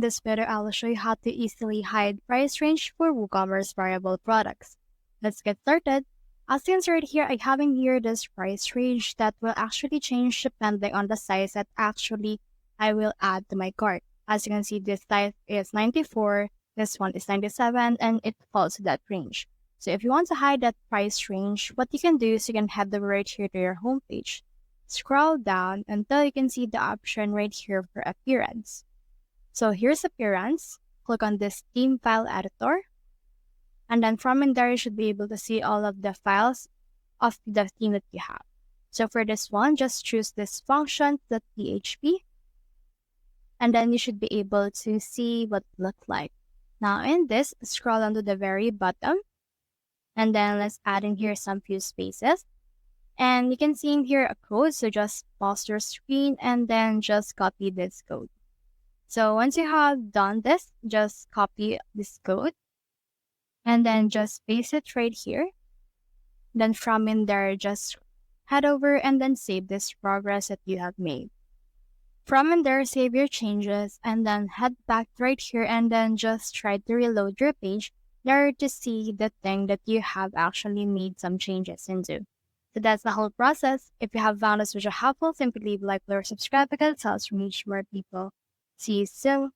in this video, I will show you how to easily hide price range for WooCommerce variable products. Let's get started. As you can see right here, I have in here this price range that will actually change depending on the size that actually I will add to my cart. As you can see, this size is 94, this one is 97, and it falls to that range. So if you want to hide that price range, what you can do is you can head over right here to your homepage. Scroll down until you can see the option right here for appearance. So here's appearance. Click on this theme file editor. And then from in there, you should be able to see all of the files of the theme that you have. So for this one, just choose this function.php. And then you should be able to see what it looks like. Now in this, scroll down to the very bottom. And then let's add in here some few spaces. And you can see in here a code. So just pause your screen and then just copy this code. So once you have done this, just copy this code and then just paste it right here. Then from in there, just head over and then save this progress that you have made. From in there, save your changes and then head back right here and then just try to reload your page there to see the thing that you have actually made some changes into. So that's the whole process. If you have found this video helpful, simply leave a like or subscribe because it helps reach more people. See you soon.